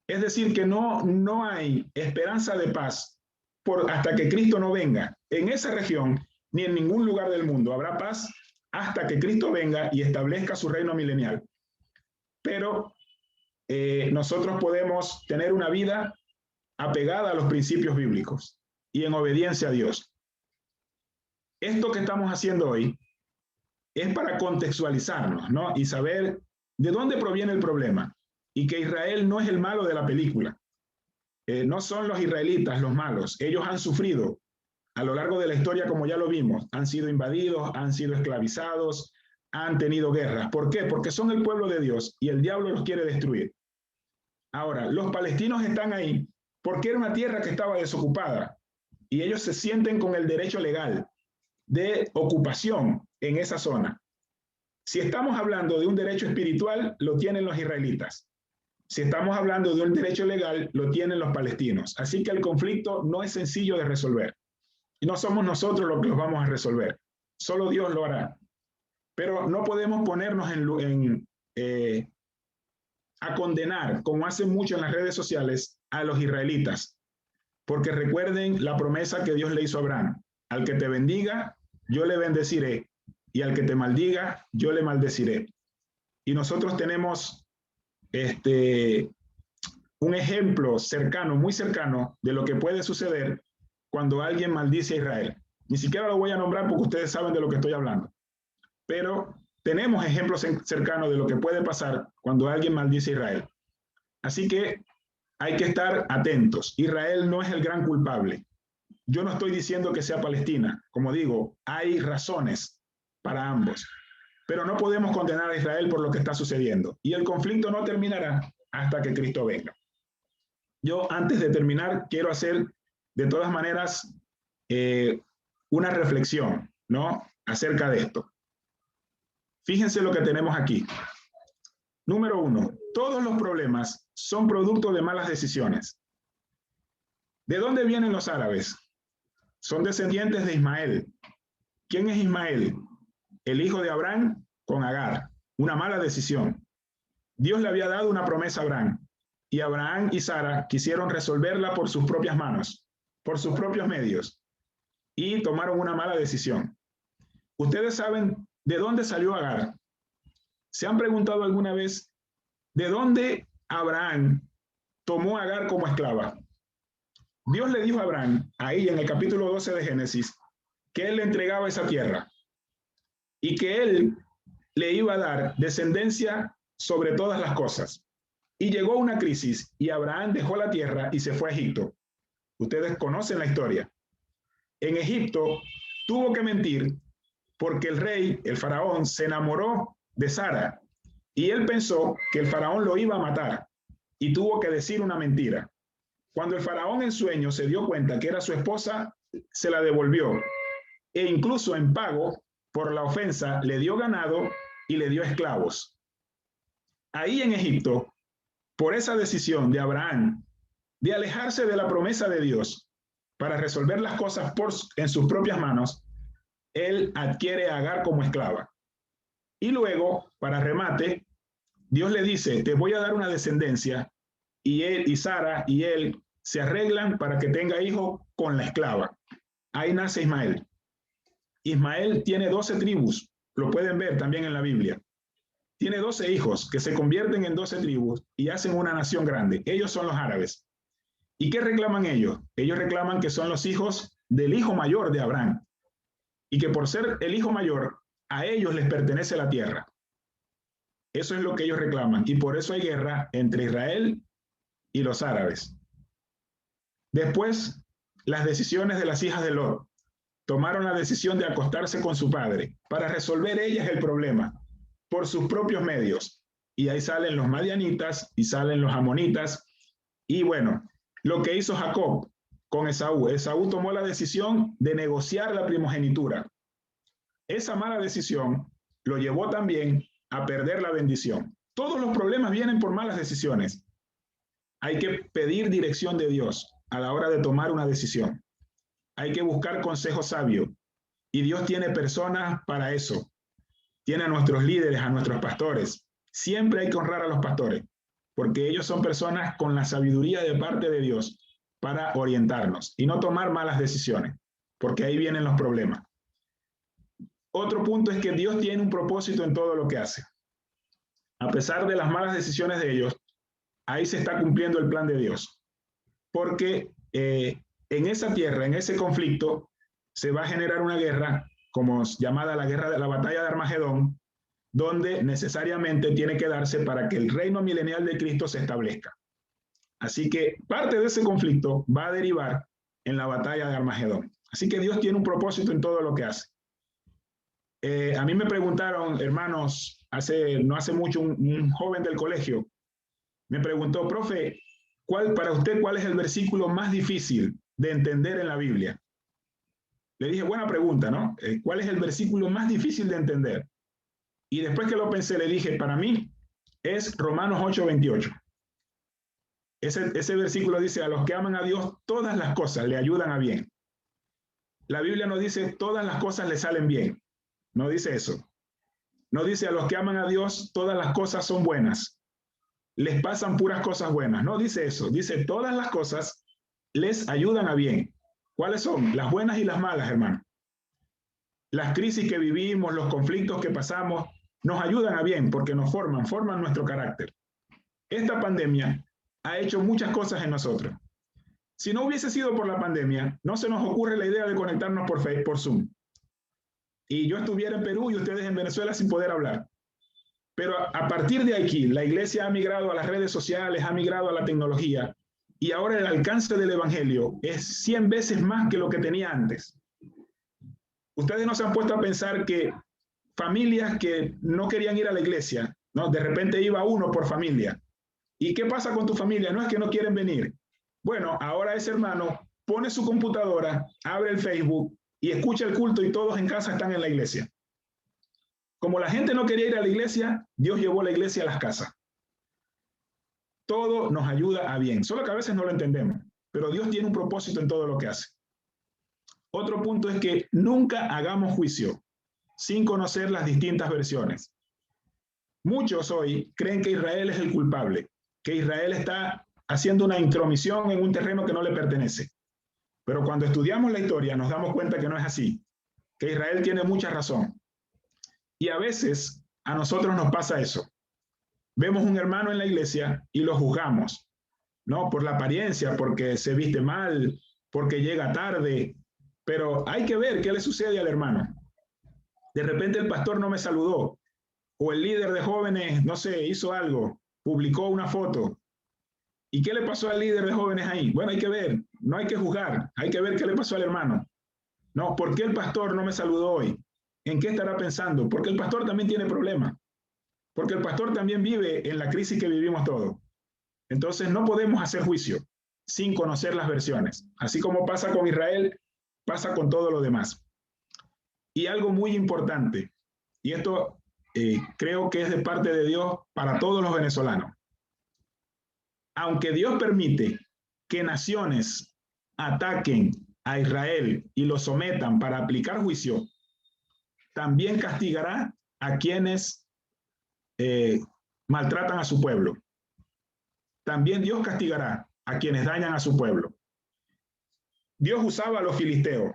Es decir, que no hay esperanza de paz hasta que Cristo no venga. En esa región ni en ningún lugar del mundo habrá paz hasta que Cristo venga y establezca su reino milenial. Pero nosotros podemos tener una vida apegada a los principios bíblicos y en obediencia a Dios. Esto que estamos haciendo hoy es para contextualizarnos, ¿no? Y saber de dónde proviene el problema y que Israel no es el malo de la película. No son los israelitas los malos. Ellos han sufrido a lo largo de la historia, como ya lo vimos. Han sido invadidos, han sido esclavizados, han tenido guerras. ¿Por qué? Porque son el pueblo de Dios y el diablo los quiere destruir. Ahora, los palestinos están ahí porque era una tierra que estaba desocupada y ellos se sienten con el derecho legal de ocupación en esa zona. Si estamos hablando de un derecho espiritual, lo tienen los israelitas. Si estamos hablando de un derecho legal, lo tienen los palestinos. Así que el conflicto no es sencillo de resolver. Y no somos nosotros los que los vamos a resolver. Solo Dios lo hará. Pero no podemos ponernos a condenar, como hacen mucho en las redes sociales, a los israelitas. Porque recuerden la promesa que Dios le hizo a Abraham. Al que te bendiga, yo le bendeciré. Y al que te maldiga, yo le maldeciré. Y nosotros tenemos un ejemplo cercano, muy cercano, de lo que puede suceder cuando alguien maldice a Israel. Ni siquiera lo voy a nombrar porque ustedes saben de lo que estoy hablando. Pero tenemos ejemplos cercanos de lo que puede pasar cuando alguien maldice a Israel. Así que hay que estar atentos. Israel no es el gran culpable. Yo no estoy diciendo que sea Palestina. Como digo, hay razones para ambos. Pero no podemos condenar a Israel por lo que está sucediendo. Y el conflicto no terminará hasta que Cristo venga. Yo, antes de terminar, quiero hacer, de todas maneras, una reflexión, ¿no?, acerca de esto. Fíjense lo que tenemos aquí. Número 1, todos los problemas son producto de malas decisiones. ¿De dónde vienen los árabes? Son descendientes de Ismael. ¿Quién es Ismael? El hijo de Abraham con Agar. Una mala decisión. Dios le había dado una promesa a Abraham, y Abraham y Sara quisieron resolverla por sus propias manos, por sus propios medios, y tomaron una mala decisión. Ustedes saben de dónde salió Agar. ¿Se han preguntado alguna vez de dónde Abraham tomó a Agar como esclava? Dios le dijo a Abraham, ahí en el capítulo 12 de Génesis, que él le entregaba esa tierra y que él le iba a dar descendencia sobre todas las cosas. Y llegó una crisis y Abraham dejó la tierra y se fue a Egipto. Ustedes conocen la historia. En Egipto tuvo que mentir porque el rey, el faraón, se enamoró de Sara y él pensó que el faraón lo iba a matar y tuvo que decir una mentira. Cuando el faraón en sueño se dio cuenta que era su esposa, se la devolvió e incluso en pago por la ofensa le dio ganado y le dio esclavos. Ahí en Egipto, por esa decisión de Abraham de alejarse de la promesa de Dios para resolver las cosas en sus propias manos, él adquiere a Agar como esclava. Y luego, para remate, Dios le dice, te voy a dar una descendencia, y él y Sara y él se arreglan para que tenga hijo con la esclava. Ahí nace Ismael. Ismael tiene 12 tribus, lo pueden ver también en la Biblia. Tiene 12 hijos que se convierten en 12 tribus y hacen una nación grande. Ellos son los árabes. ¿Y qué reclaman ellos? Ellos reclaman que son los hijos del hijo mayor de Abraham y que por ser el hijo mayor, a ellos les pertenece la tierra. Eso es lo que ellos reclaman y por eso hay guerra entre Israel y los árabes. Después, las decisiones de las hijas de Lot. Tomaron la decisión de acostarse con su padre para resolver ellas el problema por sus propios medios. Y ahí salen los madianitas y salen los amonitas. Y bueno, lo que hizo Jacob con Esaú. Esaú tomó la decisión de negociar la primogenitura. Esa mala decisión lo llevó también a perder la bendición. Todos los problemas vienen por malas decisiones. Hay que pedir dirección de Dios a la hora de tomar una decisión. Hay que buscar consejo sabio. Y Dios tiene personas para eso. Tiene a nuestros líderes, a nuestros pastores. Siempre hay que honrar a los pastores, porque ellos son personas con la sabiduría de parte de Dios para orientarnos y no tomar malas decisiones, porque ahí vienen los problemas. Otro punto es que Dios tiene un propósito en todo lo que hace. A pesar de las malas decisiones de ellos, ahí se está cumpliendo el plan de Dios. Porque en esa tierra, en ese conflicto, se va a generar una guerra, como llamada la guerra de la batalla de Armagedón, donde necesariamente tiene que darse para que el reino milenial de Cristo se establezca. Así que parte de ese conflicto va a derivar en la batalla de Armagedón. Así que Dios tiene un propósito en todo lo que hace. A mí me preguntaron, hermanos, no hace mucho, un joven del colegio me preguntó, profe, para usted, ¿cuál es el versículo más difícil de entender en la Biblia? Le dije, buena pregunta, ¿no? ¿Cuál es el versículo más difícil de entender? Y después que lo pensé, le dije, para mí es Romanos 8:28. Ese versículo dice, a los que aman a Dios, todas las cosas le ayudan a bien. La Biblia no dice, todas las cosas le salen bien. No dice eso. No dice, a los que aman a Dios, todas las cosas son buenas. Les pasan puras cosas buenas. No dice eso. Dice, todas las cosas les ayudan a bien. ¿Cuáles son? Las buenas y las malas, hermano. Las crisis que vivimos, los conflictos que pasamos, nos ayudan a bien porque nos forman nuestro carácter. Esta pandemia ha hecho muchas cosas en nosotros. Si no hubiese sido por la pandemia, no se nos ocurre la idea de conectarnos por Zoom. Y yo estuviera en Perú y ustedes en Venezuela sin poder hablar. Pero a partir de aquí, la iglesia ha migrado a las redes sociales, ha migrado a la tecnología, y ahora el alcance del evangelio es 100 veces más que lo que tenía antes. Ustedes no se han puesto a pensar que familias que no querían ir a la iglesia, ¿no? De repente iba uno por familia. ¿Y qué pasa con tu familia? No es que no quieren venir. Bueno, ahora ese hermano pone su computadora, abre el Facebook y escucha el culto y todos en casa están en la iglesia. Como la gente no quería ir a la iglesia, Dios llevó la iglesia a las casas. Todo nos ayuda a bien, solo que a veces no lo entendemos, pero Dios tiene un propósito en todo lo que hace. Otro punto es que nunca hagamos juicio sin conocer las distintas versiones. Muchos hoy creen que Israel es el culpable, que Israel está haciendo una intromisión en un terreno que no le pertenece. Pero cuando estudiamos la historia nos damos cuenta que no es así, que Israel tiene mucha razón. Y a veces a nosotros nos pasa eso. Vemos un hermano en la iglesia y lo juzgamos, ¿no? Por la apariencia, porque se viste mal, porque llega tarde. Pero hay que ver qué le sucede al hermano. De repente el pastor no me saludó, o el líder de jóvenes, no sé, hizo algo, publicó una foto. ¿Y qué le pasó al líder de jóvenes ahí? Bueno, hay que ver, no hay que juzgar, hay que ver qué le pasó al hermano. No, ¿por qué el pastor no me saludó hoy? ¿En qué estará pensando? Porque el pastor también tiene problemas. Porque el pastor también vive en la crisis que vivimos todos. Entonces no podemos hacer juicio sin conocer las versiones. Así como pasa con Israel, pasa con todo lo demás. Y algo muy importante, y esto creo que es de parte de Dios para todos los venezolanos. Aunque Dios permite que naciones ataquen a Israel y lo sometan para aplicar juicio, también castigará a quienes maltratan a su pueblo. También Dios castigará a quienes dañan a su pueblo. Dios usaba a los filisteos.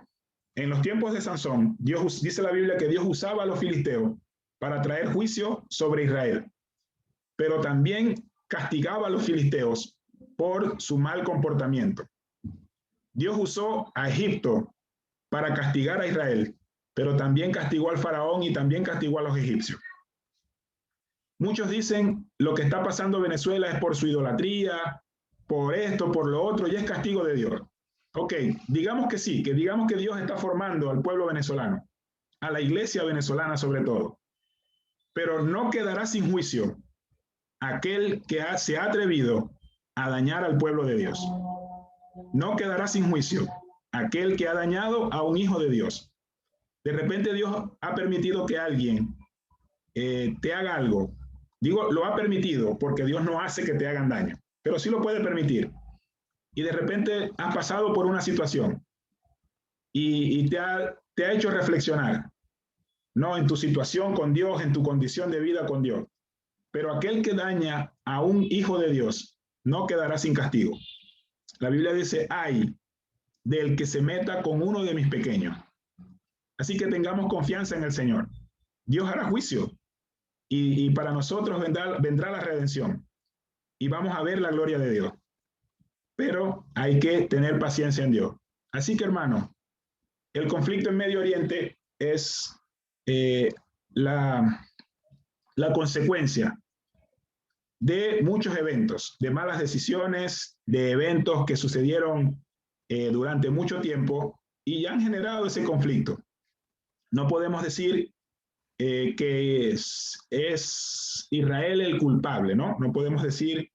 En los tiempos de Sansón, dice la Biblia que Dios usaba a los filisteos para traer juicio sobre Israel. Pero también castigaba a los filisteos por su mal comportamiento. Dios usó a Egipto para castigar a Israel, pero también castigó al faraón y también castigó a los egipcios. Muchos dicen lo que está pasando en Venezuela es por su idolatría, por esto, por lo otro, y es castigo de Dios. Ok, digamos que sí, que digamos que Dios está formando al pueblo venezolano, a la iglesia venezolana sobre todo. Pero no quedará sin juicio aquel que se ha atrevido a dañar al pueblo de Dios. No quedará sin juicio aquel que ha dañado a un hijo de Dios. De repente Dios ha permitido que alguien te haga algo. Digo, lo ha permitido porque Dios no hace que te hagan daño, pero sí lo puede permitir. Y de repente has pasado por una situación y te ha hecho reflexionar, ¿no? En tu situación con Dios, en tu condición de vida con Dios. Pero aquel que daña a un hijo de Dios no quedará sin castigo. La Biblia dice, ay del que se meta con uno de mis pequeños. Así que tengamos confianza en el Señor. Dios hará juicio y para nosotros vendrá la redención y vamos a ver la gloria de Dios. Pero hay que tener paciencia en Dios. Así que, hermano, el conflicto en Medio Oriente es la consecuencia de muchos eventos, de malas decisiones, de eventos que sucedieron durante mucho tiempo y han generado ese conflicto. No podemos decir que es Israel el culpable, ¿no? No podemos decir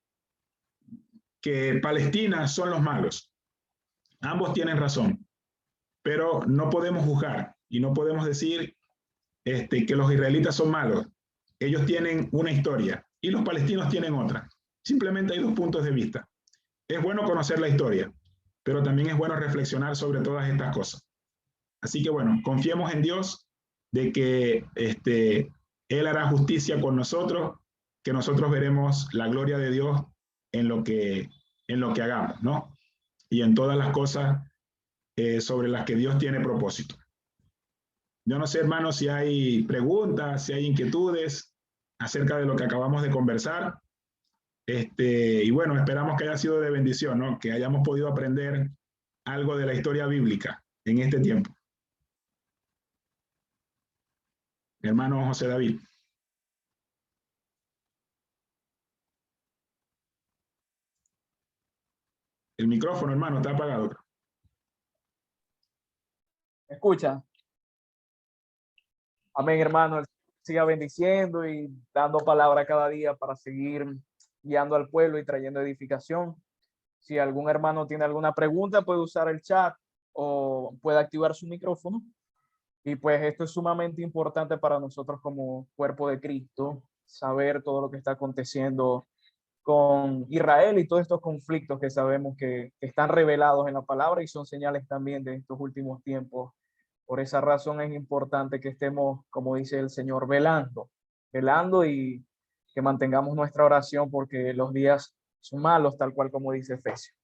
que Palestina son los malos. Ambos tienen razón, pero no podemos juzgar y no podemos decir que los israelitas son malos. ellos tienen una historia y los palestinos tienen otra. Simplemente hay dos puntos de vista. Es bueno conocer la historia, pero también es bueno reflexionar sobre todas estas cosas. Así que bueno, confiemos en Dios de que Él hará justicia con nosotros, que nosotros veremos la gloria de Dios en lo que hagamos, ¿no? Y en todas las cosas sobre las que Dios tiene propósito. Yo no sé, hermanos, si hay preguntas, si hay inquietudes acerca de lo que acabamos de conversar. Y bueno, esperamos que haya sido de bendición, ¿no? Que hayamos podido aprender algo de la historia bíblica en este tiempo. Hermano José David. El micrófono, hermano, está apagado. ¿Escucha? Amén, hermano. El Señor siga bendiciendo y dando palabra cada día para seguir guiando al pueblo y trayendo edificación. Si algún hermano tiene alguna pregunta, puede usar el chat o puede activar su micrófono. Y pues esto es sumamente importante para nosotros como cuerpo de Cristo, saber todo lo que está aconteciendo con Israel y todos estos conflictos que sabemos que están revelados en la palabra y son señales también de estos últimos tiempos. Por esa razón es importante que estemos, como dice el Señor, velando y que mantengamos nuestra oración porque los días son malos, tal cual como dice Efesios.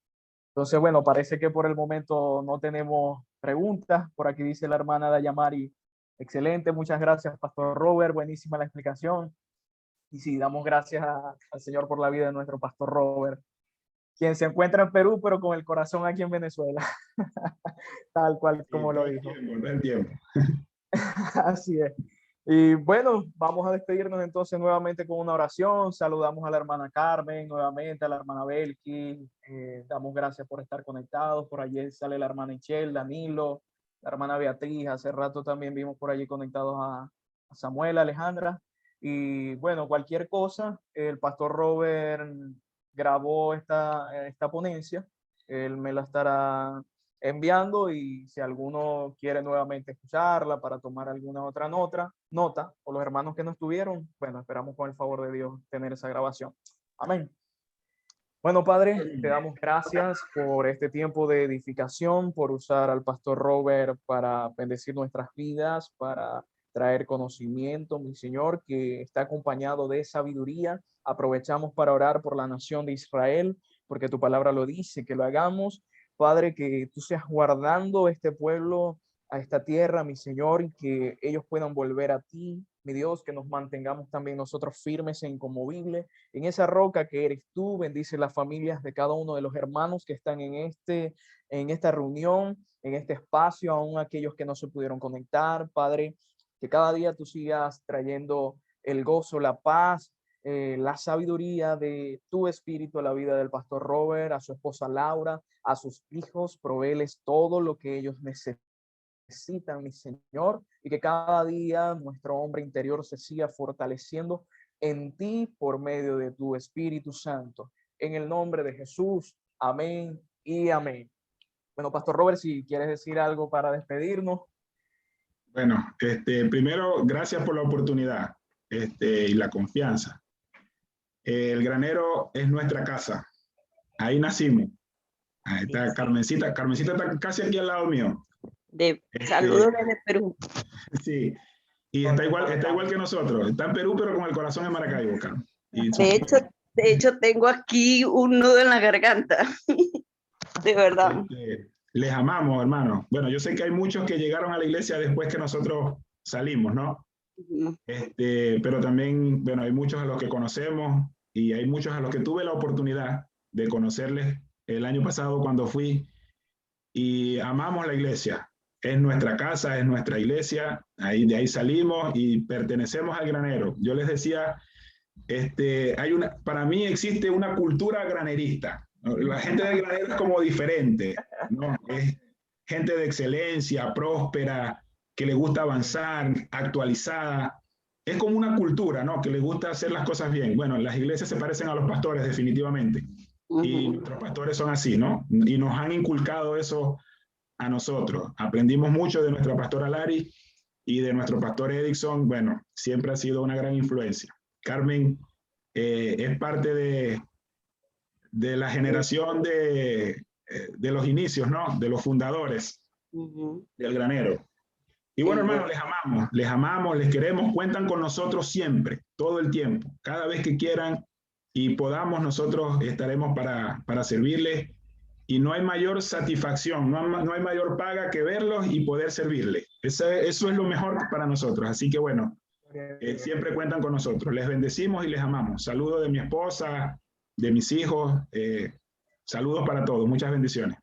Entonces, bueno, parece que por el momento no tenemos preguntas. Por aquí dice la hermana Dayamari, excelente, muchas gracias, Pastor Robert, buenísima la explicación. Y sí, damos gracias al Señor por la vida de nuestro Pastor Robert, quien se encuentra en Perú, pero con el corazón aquí en Venezuela. Tal cual como lo dijo. El tiempo. Así es. Y bueno, vamos a despedirnos entonces nuevamente con una oración. Saludamos a la hermana Carmen, nuevamente a la hermana Belki. Damos gracias por estar conectados. Por allí sale la hermana Michelle, Danilo, la hermana Beatriz. Hace rato también vimos por allí conectados a Samuel, Alejandra. Y bueno, cualquier cosa, el pastor Robert grabó esta ponencia. Él me la estará enviando y si alguno quiere nuevamente escucharla para tomar alguna otra nota o los hermanos que no estuvieron, bueno, esperamos con el favor de Dios tener esa grabación. Amén. Bueno, Padre, te damos gracias por este tiempo de edificación, por usar al pastor Robert para bendecir nuestras vidas, para traer conocimiento, mi Señor, que está acompañado de sabiduría. Aprovechamos para orar por la nación de Israel, porque tu palabra lo dice, que lo hagamos. Padre, que tú seas guardando este pueblo a esta tierra, mi Señor, y que ellos puedan volver a ti, mi Dios, que nos mantengamos también nosotros firmes e inconmovibles en esa roca que eres tú. Bendice las familias de cada uno de los hermanos que están en esta reunión, en este espacio, aún aquellos que no se pudieron conectar, Padre, que cada día tú sigas trayendo el gozo, la paz, la sabiduría de tu espíritu a la vida del pastor Robert, a su esposa Laura, a sus hijos, provéeles todo lo que ellos necesitan, mi Señor, y que cada día nuestro hombre interior se siga fortaleciendo en ti por medio de tu Espíritu Santo. En el nombre de Jesús, amén y amén. Bueno, Pastor Robert, si quieres decir algo para despedirnos. Bueno, primero, gracias por la oportunidad y la confianza. El granero es nuestra casa. Ahí nacimos. Ahí está Carmencita. Carmencita está casi aquí al lado mío. Saludos desde Perú. Sí, y está igual que nosotros. Está en Perú, pero con el corazón en Maracaibo, Carmen. De hecho, tengo aquí un nudo en la garganta. De verdad. Les amamos, hermano. Bueno, yo sé que hay muchos que llegaron a la iglesia después que nosotros salimos, ¿no? Pero también, bueno, hay muchos a los que conocemos y hay muchos a los que tuve la oportunidad de conocerles el año pasado cuando fui, y amamos la iglesia. Es nuestra casa, es nuestra iglesia, de ahí salimos y pertenecemos al granero. Yo les decía, para mí existe una cultura granerista. La gente del granero es como diferente, ¿no? Es gente de excelencia, próspera, que le gusta avanzar, actualizada. Es como una cultura, ¿no? Que le gusta hacer las cosas bien. Bueno, las iglesias se parecen a los pastores, definitivamente. Y nuestros pastores son así, ¿no? Y nos han inculcado eso a nosotros. Aprendimos mucho de nuestra pastora Lari y de nuestro pastor Edison, bueno, siempre ha sido una gran influencia. Carmen es parte de la generación de los inicios, ¿no? De los fundadores del granero. Y bueno, hermanos, les amamos, les queremos, cuentan con nosotros siempre, todo el tiempo, cada vez que quieran y podamos, nosotros estaremos para servirles. Y no hay mayor satisfacción, no hay mayor paga que verlos y poder servirles. Eso es lo mejor para nosotros. Así que bueno, siempre cuentan con nosotros. Les bendecimos y les amamos. Saludos de mi esposa, de mis hijos. Saludos para todos. Muchas bendiciones.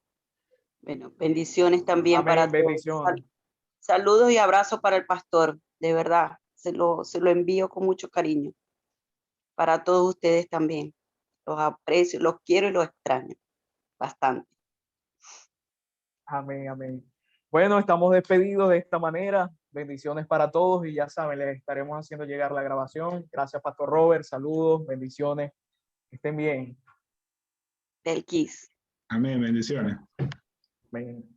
Bueno, bendiciones también. Amén, para bendiciones. todos. Saludos y abrazos para el pastor. De verdad, se lo envío con mucho cariño. Para todos ustedes también. Los aprecio, los quiero y los extraño bastante. Amén, amén. Bueno, estamos despedidos de esta manera. Bendiciones para todos y ya saben, les estaremos haciendo llegar la grabación. Gracias, Pastor Robert. Saludos, bendiciones. Que estén bien. Del Kiss. Amén, bendiciones. Amén.